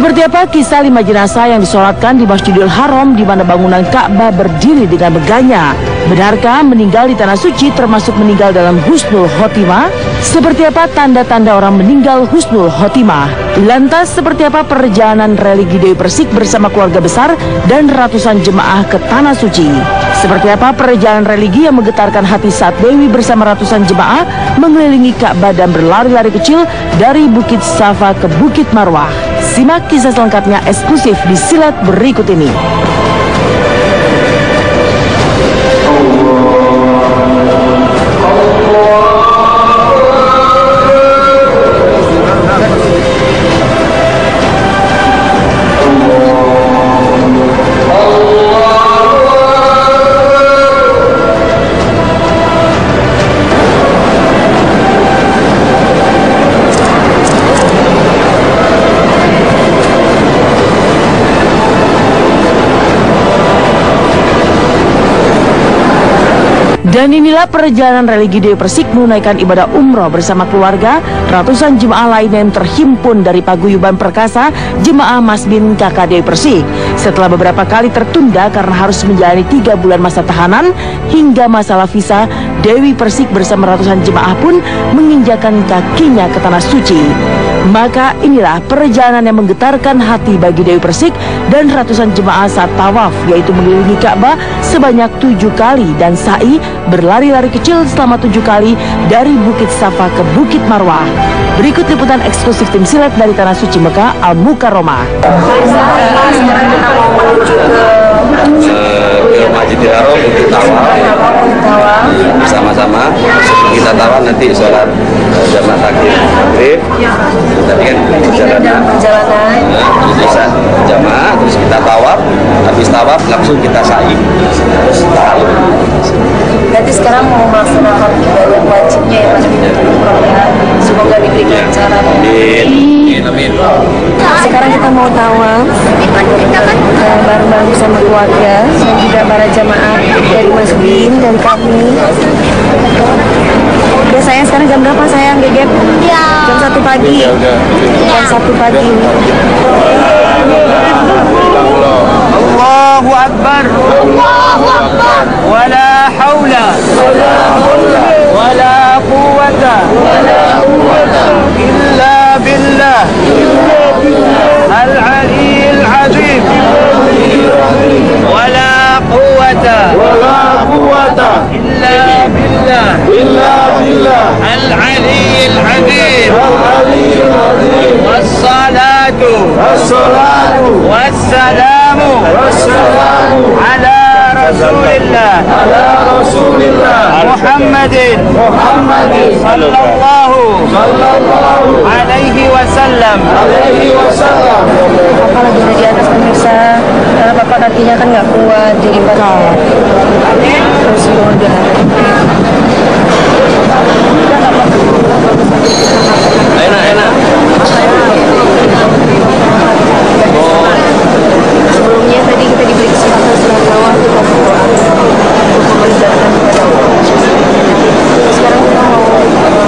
Seperti apa kisah 5 jenazah yang disolatkan di Masjidil Haram di mana bangunan Ka'bah berdiri dengan megahnya? Benarkah meninggal di tanah suci termasuk meninggal dalam husnul khotimah? Seperti apa tanda-tanda orang meninggal husnul khotimah? Lantas seperti apa perjalanan religi Dewi Persik bersama keluarga besar dan ratusan jemaah ke tanah suci? Seperti apa perjalanan religi yang menggetarkan hati saat Dewi bersama ratusan jemaah mengelilingi Ka'bah dan berlari-lari kecil dari Bukit Safa ke Bukit Marwah? Simak kisah selengkapnya eksklusif di silet berikut ini. Dan inilah perjalanan religi Dewi Persik menunaikan ibadah umroh bersama keluarga, ratusan jemaah lain yang terhimpun dari paguyuban perkasa jemaah Masbin Kakak Dewi Persik. Setelah beberapa kali tertunda karena harus menjalani 3 bulan masa tahanan hingga masalah visa, Dewi Persik bersama ratusan jemaah pun menginjakan kakinya ke tanah suci. Maka inilah perjalanan yang menggetarkan hati bagi Dewi Persik dan ratusan jemaah saat tawaf, yaitu mengelilingi Ka'bah sebanyak 7 kali dan sa'i berlari-lari kecil selama 7 kali dari Bukit Safa ke Bukit Marwah. Berikut liputan eksklusif tim silet dari Tanah Suci Mekah Al Mukarramah. Sekarang kita mau menuju ke Masjidil Haram untuk tawaf bersama-sama. Sebelum kita tawaf nanti sholat jamaah takbir maghrib. Tadi kan perjalanan. Bisa jamaah terus kita tawaf. Habis tawaf langsung kita sa'i. Berarti sekarang mau melaksanakan ibadah wajibnya ya Mas Umroh ya. Semoga diberikan cara. Amin. Sekarang kita mau tawaf bareng-bareng bersama keluarga dan juga para jamaah dari Masbin dan kami. Ya sayang, sekarang jam berapa sayang Gegep? Ya. Jam 1 pagi. Jam 1 pagi. Allahu Akbar. Allahu Akbar. Wala haula wala quwwata illa billah al-aliyyil azim. Wala quwwata illa billah al-aliyyil azim. Wassalatu wassalamu ala Rasulillah Muhammadin sallallahu alaihi wasallam. Bapak lagi ada di atas pemirsa, karena bapak kakinya kan nggak kuat, jadi bapak terus udah. Enak. Sebelumnya tadi kita diberi kesempatan sholat tawaf, kita berdoa untuk mengerjakan ibadah umroh. Sekarang kita mau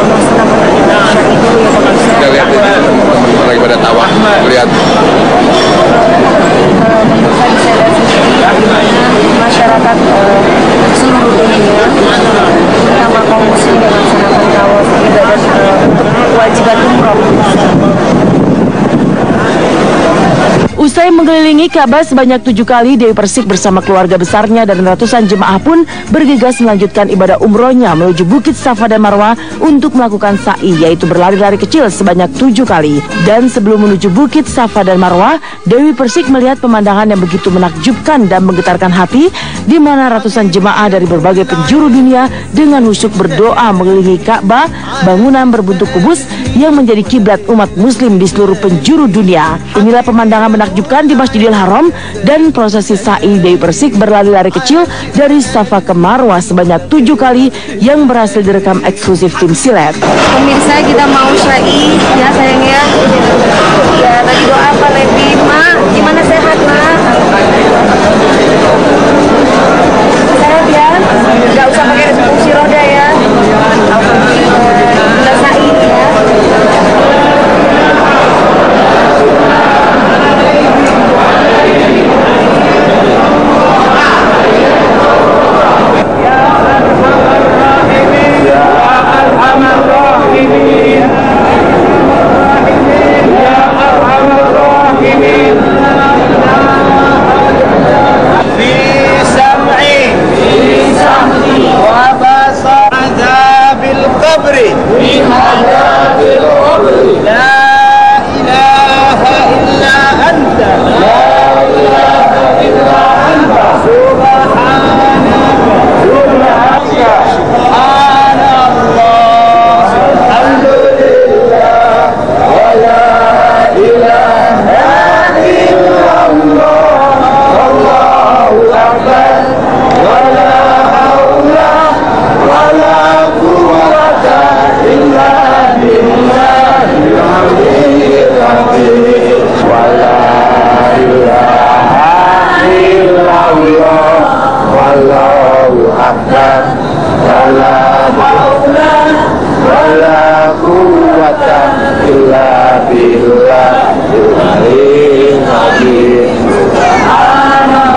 melaksanakan ibadah syar'i dulu ya pemirsa. Kita lihat ini lagi pada tawaf, lihat. Pemirsa bisa lihat sendiri bagaimana masyarakat seluruh dunia, terutama kaum muslim yang melaksanakan tawaf ibadah untuk kewajiban umroh. Usai mengelilingi Ka'bah sebanyak 7 kali, Dewi Persik bersama keluarga besarnya dan ratusan jemaah pun bergegas melanjutkan ibadah umrohnya menuju Bukit Safa dan Marwah untuk melakukan sa'i, yaitu berlari-lari kecil sebanyak 7 kali. Dan sebelum menuju Bukit Safa dan Marwah, Dewi Persik melihat pemandangan yang begitu menakjubkan dan menggetarkan hati, di mana ratusan jemaah dari berbagai penjuru dunia dengan khusyuk berdoa mengelilingi Ka'bah, bangunan berbentuk kubus yang menjadi kiblat umat muslim di seluruh penjuru dunia. Inilah pemandangan menakjubkan di Masjidil Haram dan prosesi sa'i Dewi Persik berlari-lari kecil dari Safa ke Marwah sebanyak 7 kali yang berhasil direkam eksklusif tim silet. Pemirsa, kita mau sa'i ya sayang ya. Ya tadi doa apa Levi? Mak, gimana sehat Mak? Sehat ya? Gak usah pakai kursi roda ya. Kita sa'i ya. quwwata illa billahil azim. Alhamdulillah.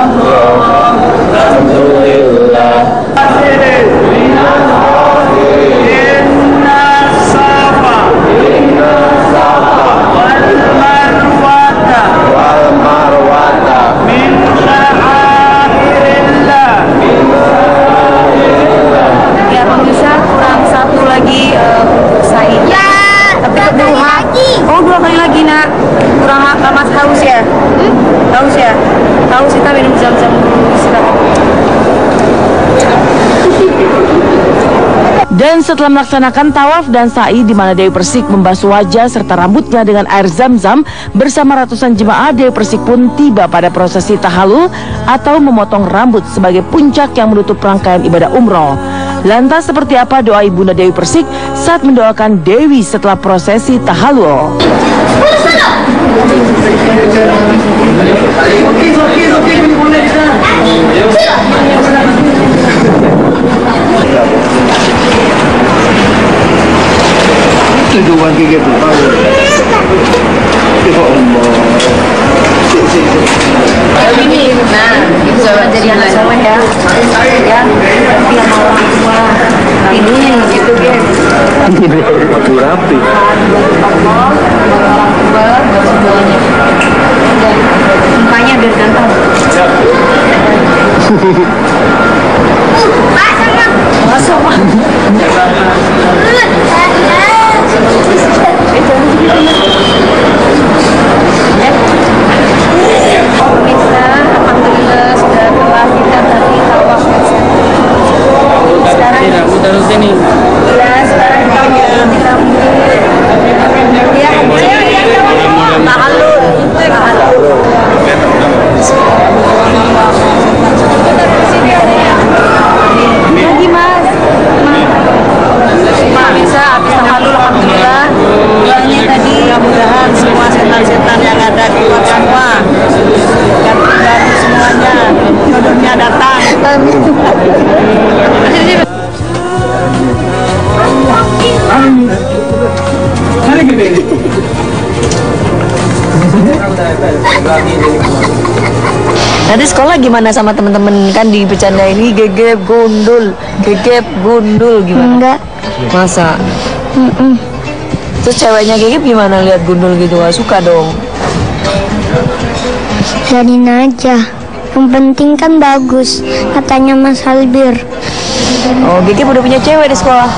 Oh, 2 kali lagi nak. Kurang mas haus ya? Haus ya? Haus kita minum jam-jam dulu istirahat. Dan setelah melaksanakan tawaf dan sa'i di mana Dewi Persik membasuh wajah serta rambutnya dengan air zam-zam bersama ratusan jemaah, Dewi Persik pun tiba pada prosesi tahallul atau memotong rambut sebagai puncak yang menutup rangkaian ibadah umroh. Lantas seperti apa doa Ibunda Dewi Persik saat mendoakan Dewi setelah prosesi tahallul? Tujuan gigi tu. Ini, nah, itu jadi anak soleh ya. Ya, nanti sama orang tua. Ini gitu guys. Aku rapi. Orang tua, semuanya. Mukanya biar ganteng. Masuk. Pemirsa, alhamdulillah sudah telah kita tadi tawaf. Sekarang Taruh sini. ya, sekarang kita tahallul. Lagi mas. Pemirsa, habis tahallul alhamdulillah. Doanya tadi mudah-mudahan semua setan-setan yang ada di luar semua ganti semuanya, jodohnya datang. Nanti sekolah gimana sama temen-temen, kan di bercanda ini gegep gundul gimana? Enggak. Masa? Terus ceweknya gegep gimana lihat gundul gitu? Gak suka dong? Biarin aja. Yang penting kan bagus, katanya Mas Albir. Oh, gegep udah punya cewek di sekolah?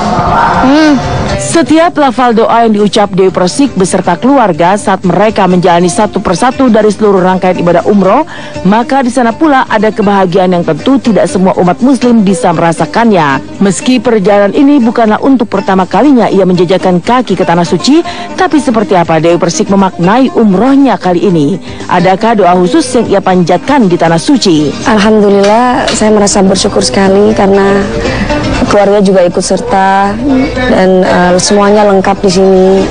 Setiap lafal doa yang diucap Dewi Persik beserta keluarga saat mereka menjalani satu persatu dari seluruh rangkaian ibadah umroh, maka di sana pula ada kebahagiaan yang tentu tidak semua umat muslim bisa merasakannya. Meski perjalanan ini bukanlah untuk pertama kalinya ia menjajakan kaki ke tanah suci, tapi seperti apa Dewi Persik memaknai umrohnya kali ini? Adakah doa khusus yang ia panjatkan di tanah suci? Alhamdulillah, saya merasa bersyukur sekali karena keluarga juga ikut serta dan semuanya lengkap di sini.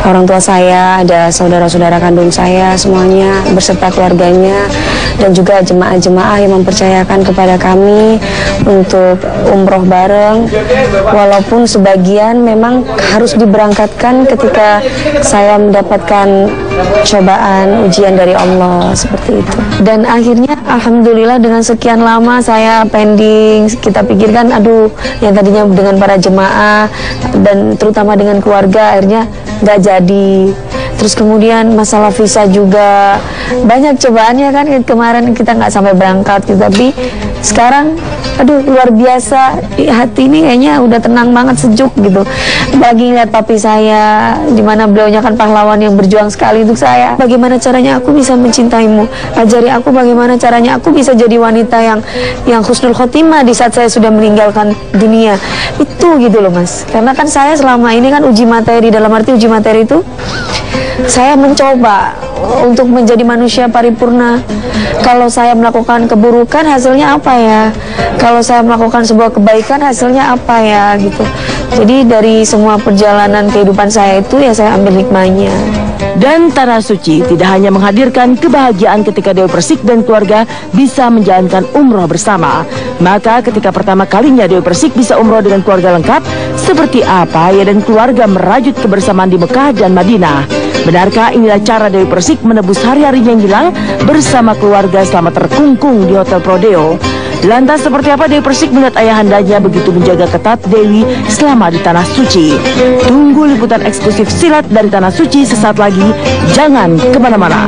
Orang tua saya, ada saudara-saudara kandung saya, semuanya berserta keluarganya, dan juga jemaah-jemaah yang mempercayakan kepada kami untuk umroh bareng. Walaupun sebagian memang harus diberangkatkan ketika saya mendapatkan cobaan, ujian dari Allah seperti itu. Dan akhirnya alhamdulillah dengan sekian lama saya pending, kita pikirkan aduh yang tadinya dengan para jemaah dan terutama dengan keluarga akhirnya nggak jadi. Terus kemudian masalah visa juga banyak cobaannya kan, kemarin kita nggak sampai berangkat gitu. Tapi sekarang aduh luar biasa, hati ini kayaknya udah tenang banget, sejuk gitu. Bagi lihat papi saya, dimana beliaunya kan pahlawan yang berjuang sekali untuk saya. Bagaimana caranya aku bisa mencintaimu, ajari aku bagaimana caranya aku bisa jadi wanita yang husnul khotimah di saat saya sudah meninggalkan dunia. Itu gitu loh mas, karena kan saya selama ini kan uji materi, dalam arti uji materi itu saya mencoba untuk menjadi manusia paripurna. Kalau saya melakukan keburukan, hasilnya apa ya? Kalau saya melakukan sebuah kebaikan, hasilnya apa ya, gitu. Jadi dari semua perjalanan kehidupan saya itu ya saya ambil hikmahnya. Dan Tanah Suci tidak hanya menghadirkan kebahagiaan ketika Dewi Persik dan keluarga bisa menjalankan umroh bersama. Maka ketika pertama kalinya Dewi Persik bisa umroh dengan keluarga lengkap, seperti apa ia dan keluarga merajut kebersamaan di Mekah dan Madinah? Benarkah inilah cara Dewi Persik menebus hari-harinya yang hilang bersama keluarga selama terkungkung di Hotel Prodeo? Lantas seperti apa Dewi Persik melihat ayahandanya begitu menjaga ketat Dewi selama di Tanah Suci? Tunggu liputan eksklusif silat dari Tanah Suci sesaat lagi. Jangan kemana-mana.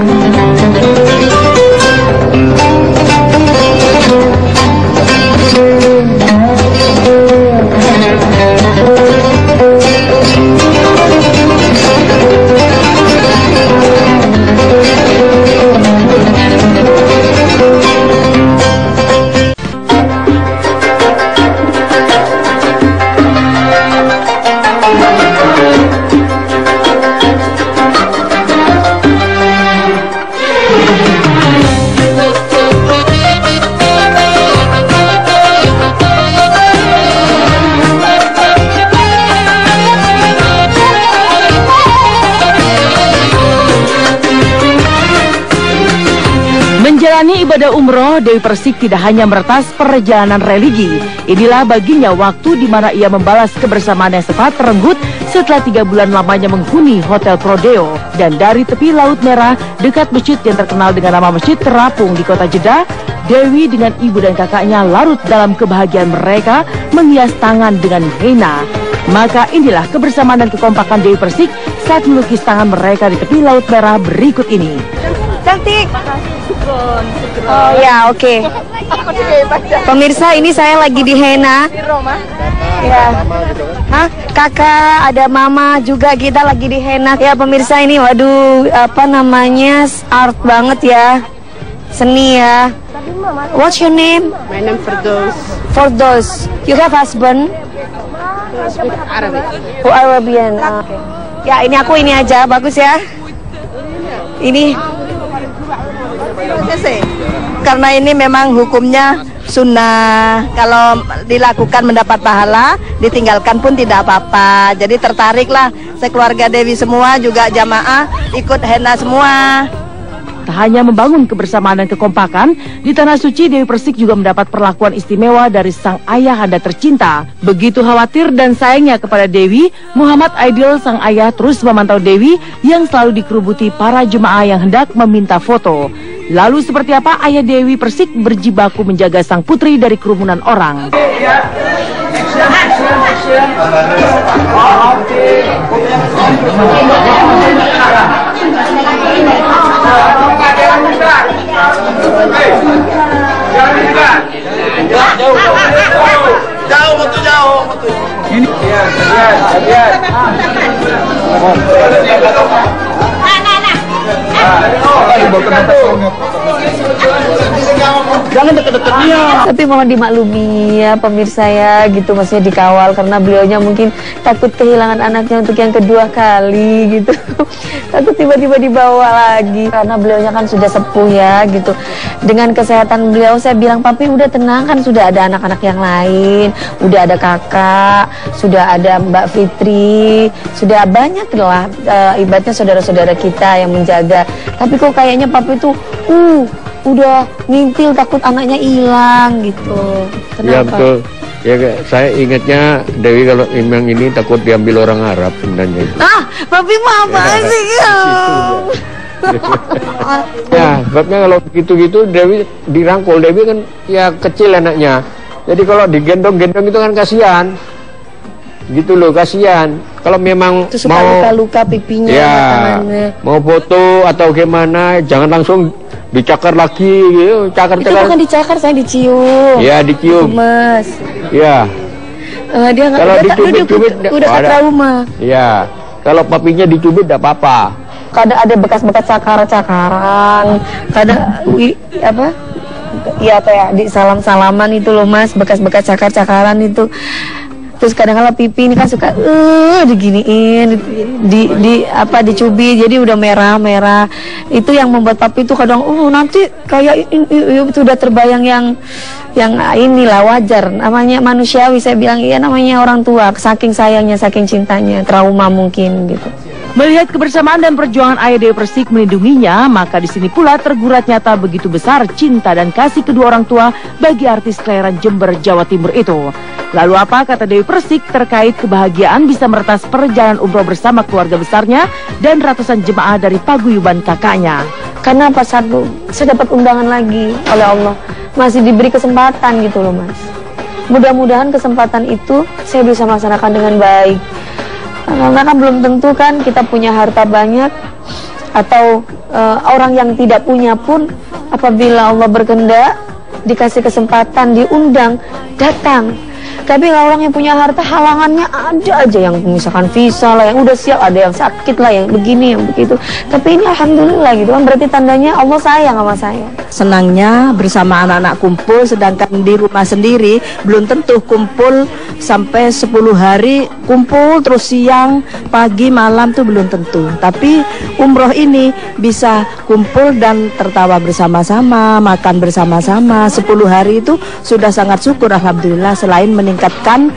Menjalani ibadah umroh, Dewi Persik tidak hanya meretas perjalanan religi. Inilah baginya waktu di mana ia membalas kebersamaan yang sempat terenggut setelah 3 bulan lamanya menghuni Hotel Prodeo. Dan dari tepi Laut Merah, dekat masjid yang terkenal dengan nama Masjid Terapung di kota Jeddah, Dewi dengan ibu dan kakaknya larut dalam kebahagiaan mereka menghias tangan dengan henna. Maka inilah kebersamaan dan kekompakan Dewi Persik saat melukis tangan mereka di tepi Laut Merah berikut ini. Cantik. Oh ya, oke. Pemirsa, ini saya lagi di henna. Ya. Hah? Kakak, ada mama juga, kita lagi di henna. Ya pemirsa, ini waduh, apa namanya, art banget ya. Seni ya. What's your name? My name Firdaus. Firdaus. You have husband? Arabic. Oh, Arabian. Okay. Ya, ini aku ini aja, bagus ya. Ini Karena ini memang hukumnya sunnah. Kalau dilakukan mendapat pahala, ditinggalkan pun tidak apa-apa. Jadi tertariklah sekeluarga Dewi semua, juga jamaah ikut henna semua. Tak hanya membangun kebersamaan dan kekompakan, di Tanah Suci Dewi Persik juga mendapat perlakuan istimewa dari sang ayahanda tercinta. Begitu khawatir dan sayangnya kepada Dewi, Muhammad Aidil sang ayah terus memantau Dewi yang selalu dikerubuti para jemaah yang hendak meminta foto. Lalu seperti apa ayah Dewi Persik berjibaku menjaga sang putri dari kerumunan orang? Jauh. Ini lihat. Jangan deket-deket dia. Tapi mohon dimaklumi ya pemirsa ya, gitu, maksudnya dikawal karena beliaunya mungkin takut kehilangan anaknya untuk yang kedua kali gitu. Takut tiba-tiba dibawa lagi karena beliaunya kan sudah sepuh ya gitu. Dengan kesehatan beliau saya bilang, papi udah tenang kan, sudah ada anak-anak yang lain, udah ada kakak, sudah ada Mbak Fitri, sudah banyak lah ibaratnya saudara-saudara kita yang menjaga. Tapi kok kayaknya papi tuh udah ngintil, takut anaknya hilang gitu. Kenapa? Ya betul. Ya saya ingatnya Dewi kalau memang ini takut diambil orang Arab sebenarnya. Papi mau apa sih? Ya, sebabnya kalau begitu-gitu Dewi dirangkul. Dewi kan ya kecil anaknya. Jadi kalau digendong-gendong itu kan kasihan. Gitu loh, kasihan. Kalau memang itu suka mau luka-luka pipinya, ya, tangannya. mau foto atau gimana, jangan langsung dicakar lagi gitu. Itu bukan dicakar, saya dicium. Ya, dicium. Mas. Ya. Dia kalau dicubit-cubit udah trauma. Ya. Kalau papinya dicubit enggak apa-apa. Kadang ada bekas-bekas cakaran, kadang apa? Iya kayak di salam-salaman itu loh Mas, bekas-bekas cakar-cakaran itu. Terus kadang-kadang pipi ini kan suka diginiin, dicubit, jadi udah merah-merah. Itu yang membuat papi itu kadang nanti kayak itu udah terbayang yang inilah wajar, namanya manusiawi. Saya bilang iya, namanya orang tua, saking sayangnya, saking cintanya, trauma mungkin gitu. Melihat kebersamaan dan perjuangan ayah Dewi Persik melindunginya, maka di sini pula tergurat nyata begitu besar cinta dan kasih kedua orang tua bagi artis kelahiran Jember, Jawa Timur itu. Lalu apa kata Dewi Persik terkait kebahagiaan bisa meretas perjalanan umroh bersama keluarga besarnya dan ratusan jemaah dari paguyuban kakaknya? Karena pas saya dapat undangan lagi oleh Allah, masih diberi kesempatan gitu loh Mas. Mudah-mudahan kesempatan itu saya bisa melaksanakan dengan baik. Karena kan belum tentu kan kita punya harta banyak, atau orang yang tidak punya pun apabila Allah berkehendak dikasih kesempatan, diundang, datang. Tapi kalau orang yang punya harta, halangannya ada aja, yang misalkan visa lah, yang udah siap, ada yang sakit lah, yang begini, yang begitu. Tapi ini alhamdulillah gitu kan, berarti tandanya Allah sayang sama saya. Senangnya bersama anak-anak kumpul, sedangkan di rumah sendiri belum tentu kumpul sampai 10 hari, kumpul terus siang, pagi, malam tuh belum tentu. Tapi umroh ini bisa kumpul dan tertawa bersama-sama, makan bersama-sama. 10 hari itu sudah sangat syukur alhamdulillah, selain meningkatkan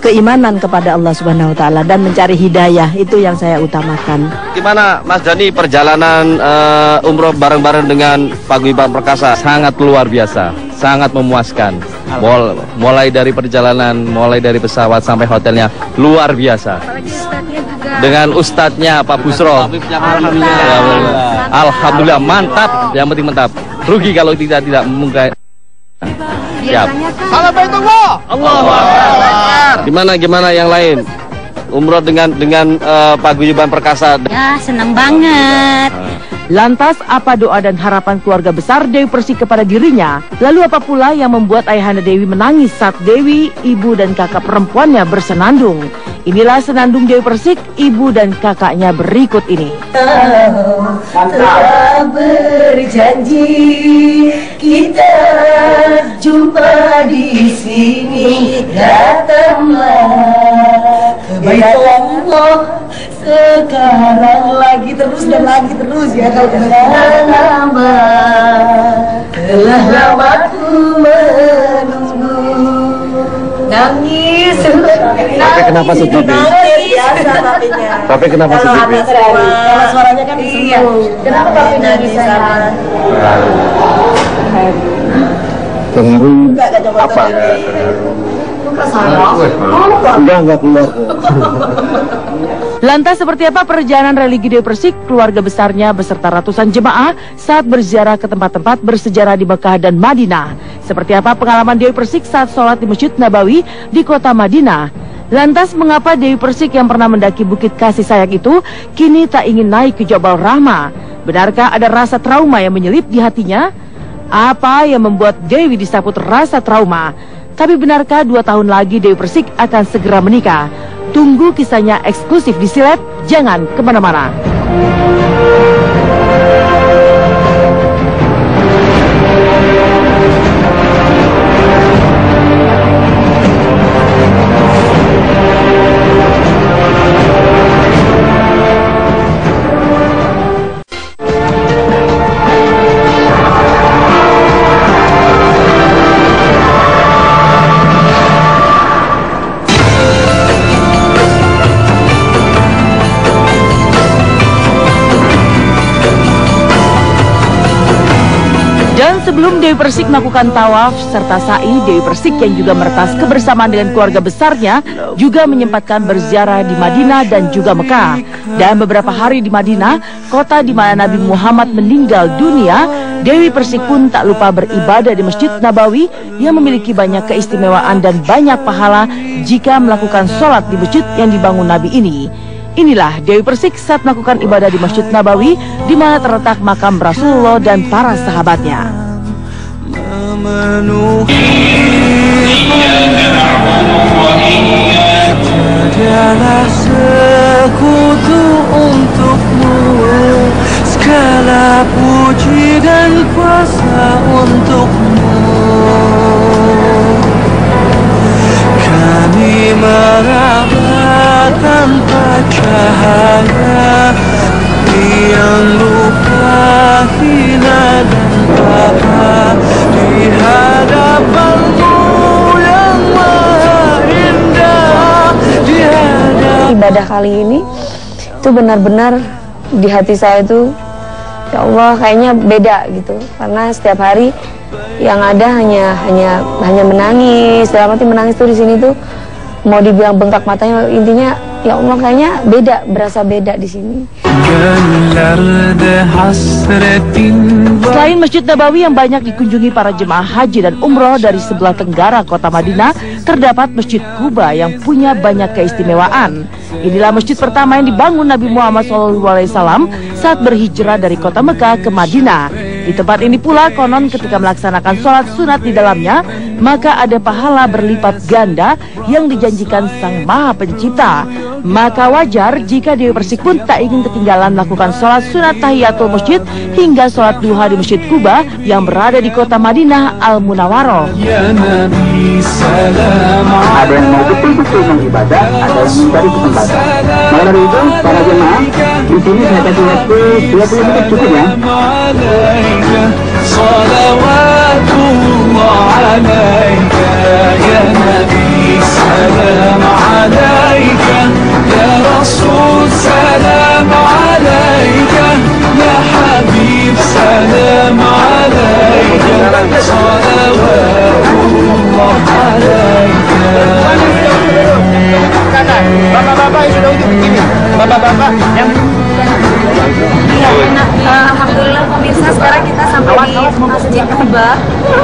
keimanan kepada Allah Subhanahu wa taala dan mencari hidayah, itu yang saya utamakan. Gimana Mas Dani perjalanan umroh bareng-bareng dengan Paguyuban Perkasa? Sangat luar biasa, sangat memuaskan. Mulai dari perjalanan, mulai dari pesawat sampai hotelnya luar biasa. Dengan ustadznya Pak Busro. Alhamdulillah mantap, yang penting mantap. Rugi kalau tidak mungkin. Siap. Salam baitullah. Allahu Akbar. Gimana yang lain? Umroh dengan Paguyuban Perkasa. Ya, senang banget. Lantas apa doa dan harapan keluarga besar Dewi Persik kepada dirinya? Lalu apa pula yang membuat ayahanda Dewi menangis saat Dewi, ibu dan kakak perempuannya bersenandung? Inilah senandung Dewi Persik, ibu dan kakaknya berikut ini. Telah berjanji kita jumpa di sini, datanglah ke Baitullah sekarang, lagi terus dan lagi terus ya. Telah lama ku menunggu, nangis. Tapi kenapa sedih? Biasa papinya. Tapi kenapa sedih? Karena suaranya kan disembung. Kenapa papi nangis sana? Apa? Enggak keluar. Lantas seperti apa perjalanan religi Dewi Persik, keluarga besarnya beserta ratusan jemaah saat berziarah ke tempat-tempat bersejarah di Mekah dan Madinah? Seperti apa pengalaman Dewi Persik saat sholat di Masjid Nabawi di kota Madinah? Lantas mengapa Dewi Persik yang pernah mendaki Bukit Kasih Sayang itu kini tak ingin naik ke Jabal Rahmah? Benarkah ada rasa trauma yang menyelip di hatinya? Apa yang membuat Dewi disaput rasa trauma? Tapi benarkah 2 tahun lagi Dewi Persik akan segera menikah? Tunggu kisahnya eksklusif di Silet, jangan kemana-mana. Dan sebelum Dewi Persik melakukan tawaf serta sa'i, Dewi Persik yang juga meretas kebersamaan dengan keluarga besarnya juga menyempatkan berziarah di Madinah dan juga Mekah. Dan beberapa hari di Madinah, kota di mana Nabi Muhammad meninggal dunia, Dewi Persik pun tak lupa beribadah di Masjid Nabawi yang memiliki banyak keistimewaan dan banyak pahala jika melakukan sholat di masjid yang dibangun Nabi ini. Inilah Dewi Persik saat melakukan ibadah di Masjid Nabawi di mana terletak makam Rasulullah dan para sahabatnya. Adalah sekutu untukmu, segala puji dan kuasa untukmu. Kami luka hina dan apa di hadapanmu yang maha indah, di hadapan. Ibadah kali ini itu benar-benar di hati saya itu, ya Allah, kayaknya beda gitu, karena setiap hari yang ada hanya menangis. Dalam arti menangis tuh di sini tuh mau dibilang bengkak matanya, intinya ya Allah kayaknya beda, berasa beda di sini. Selain Masjid Nabawi yang banyak dikunjungi para jemaah haji dan umroh dari sebelah tenggara kota Madinah, terdapat Masjid Quba yang punya banyak keistimewaan. Inilah masjid pertama yang dibangun Nabi Muhammad SAW saat berhijrah dari kota Mekah ke Madinah. Di tempat ini pula konon ketika melaksanakan sholat sunat di dalamnya, maka ada pahala berlipat ganda yang dijanjikan Sang Maha Pencipta. Maka wajar jika Dewi Persik pun tak ingin ketinggalan melakukan sholat sunat tahiyatul masjid hingga sholat duha di Masjid Quba yang berada di kota Madinah Al-Munawwaroh. Ada yang mau betul-betul mengibadah, ada yang mencari kesempatan. Maka dari itu, para jemaah, di sini saya kasih waktu 20 menit cukup ya. Salawatullah alaika ya Nabi, salam alaika ya Rasul, salam alaika ya Habib, salam alaika, salawatullah alaika. Bapak-bapak yang sudah untuk begini, bapak-bapak yang Alhamdulillah pemirsa, sekarang kita sampai di Masjid Quba.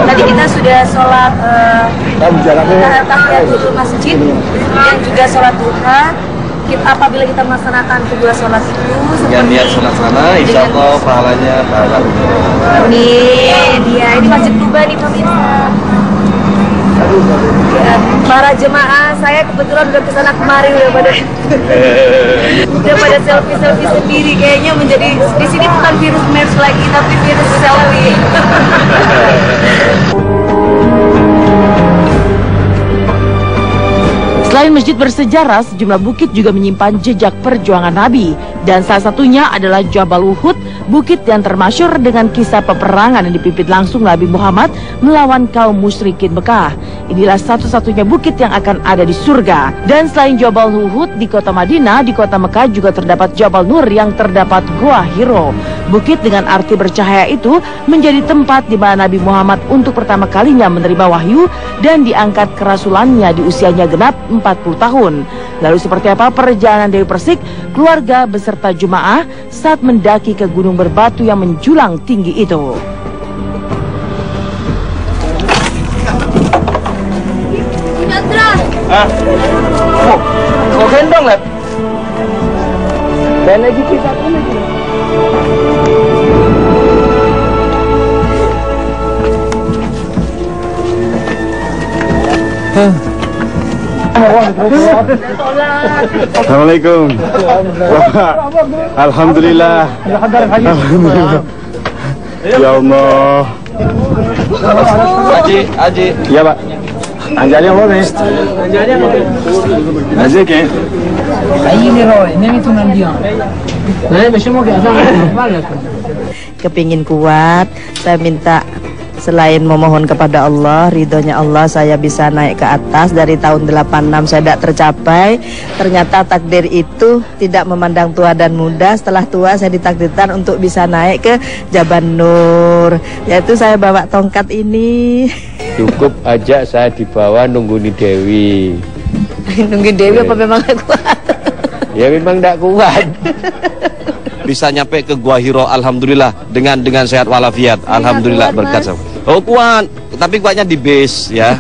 Tadi kita sudah sholat tahiyatul masjid dan juga sholat duha. Apabila kita melaksanakan kedua sholat itu yang niat sholat sana, insya Allah pahalanya pahala. Ini dia, ini Masjid Quba nih pemirsa. Ya, para jemaah saya kebetulan udah kesana kemarin, udah pada selfie sendiri, kayaknya menjadi di sini bukan virus MERS lagi tapi virus selfie. Selain masjid bersejarah, sejumlah bukit juga menyimpan jejak perjuangan Nabi. Dan salah satunya adalah Jabal Uhud, bukit yang termasyhur dengan kisah peperangan yang dipimpin langsung Nabi Muhammad melawan kaum musyrikin Mekah. Inilah satu-satunya bukit yang akan ada di surga. Dan selain Jabal Uhud di kota Madinah, di kota Mekah juga terdapat Jabal Nur yang terdapat Gua Hiro. Bukit dengan arti bercahaya itu menjadi tempat di mana Nabi Muhammad untuk pertama kalinya menerima wahyu dan diangkat kerasulannya di usianya genap 40 tahun. Lalu seperti apa perjalanan Dewi Persik, keluarga beserta jemaah saat mendaki ke gunung berbatu yang menjulang tinggi itu? Kau gendong lah. Dan lagi kita pun lagi. Assalamualaikum. Alhamdulillah. Alhamdulillah. Ya Allah. Haji. Ya Pak. Anjalnya apa nih? Anjalnya apa? Aja ke? Ini roy, ini tunan dia. Nah, besok mau ke atas. Kepingin kuat, saya minta selain memohon kepada Allah, ridhonya Allah, saya bisa naik ke atas. Dari tahun 86 saya tidak tercapai. Ternyata takdir itu tidak memandang tua dan muda. Setelah tua saya ditakdirkan untuk bisa naik ke Jabal Nur. Yaitu saya bawa tongkat ini. Cukup aja saya dibawa nungguin Dewi. Nungguin Dewi apa memang gak kuat? Ya memang tidak kuat. Bisa nyampe ke Gua Hiro, alhamdulillah dengan sehat walafiat, alhamdulillah berkat. Oh kuat, tapi kuatnya di base ya.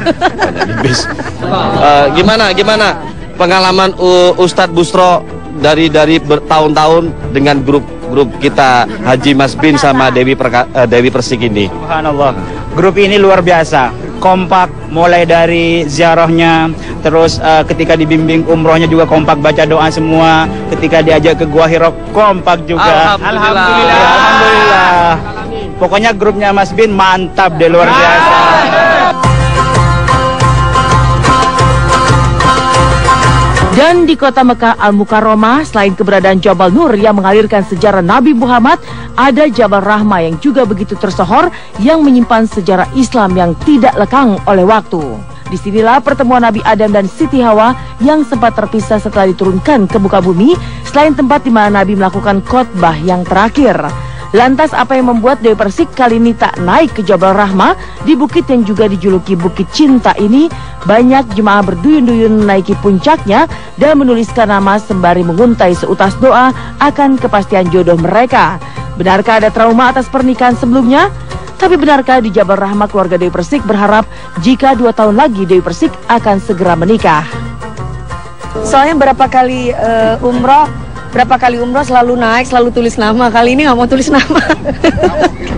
Di base. Gimana pengalaman Ustadz Busro dari bertahun-tahun dengan grup kita Haji Mas Bin sama Dewi Persik ini? Subhanallah, grup ini luar biasa. Kompak mulai dari ziarahnya, terus ketika dibimbing umrohnya juga kompak baca doa semua, ketika diajak ke Gua Hiro kompak juga. Alhamdulillah. Pokoknya grupnya Mas Bin mantap deh, luar biasa. Dan di kota Mekah Al-Mukarramah, selain keberadaan Jabal Nur yang mengalirkan sejarah Nabi Muhammad, ada Jabal Rahmah yang juga begitu tersohor yang menyimpan sejarah Islam yang tidak lekang oleh waktu. Disinilah pertemuan Nabi Adam dan Siti Hawa yang sempat terpisah setelah diturunkan ke muka bumi, selain tempat di mana Nabi melakukan khotbah yang terakhir. Lantas apa yang membuat Dewi Persik kali ini tak naik ke Jabal Rahmah? Di bukit yang juga dijuluki Bukit Cinta ini, banyak jemaah berduyun-duyun menaiki puncaknya dan menuliskan nama sembari menguntai seutas doa akan kepastian jodoh mereka. Benarkah ada trauma atas pernikahan sebelumnya? Tapi benarkah di Jabal Rahmah keluarga Dewi Persik berharap jika 2 tahun lagi Dewi Persik akan segera menikah? Soalnya berapa kali umroh selalu naik, selalu tulis nama. Kali ini nggak mau tulis nama.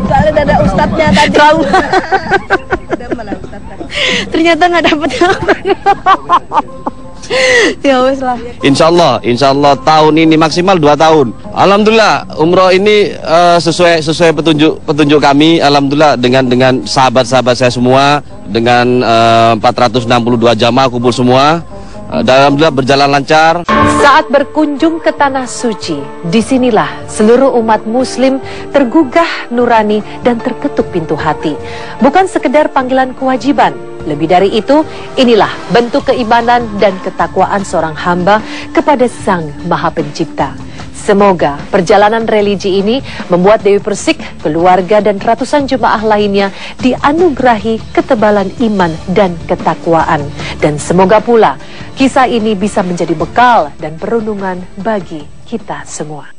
Soalnya ada ustadznya tadi. Trauma. Ternyata nggak dapet nama. Ya wes lah. Insya Allah tahun ini maksimal 2 tahun. Alhamdulillah umroh ini sesuai petunjuk kami. Alhamdulillah dengan sahabat-sahabat saya semua, dengan 462 jamaah kumpul semua. Dan alhamdulillah berjalan lancar. Saat berkunjung ke Tanah Suci, disinilah seluruh umat muslim tergugah nurani dan terketuk pintu hati. Bukan sekedar panggilan kewajiban, lebih dari itu, inilah bentuk keimanan dan ketakwaan seorang hamba kepada Sang Maha Pencipta. Semoga perjalanan religi ini membuat Dewi Persik, keluarga dan ratusan jemaah lainnya dianugerahi ketebalan iman dan ketakwaan. Dan semoga pula kisah ini bisa menjadi bekal dan perundungan bagi kita semua.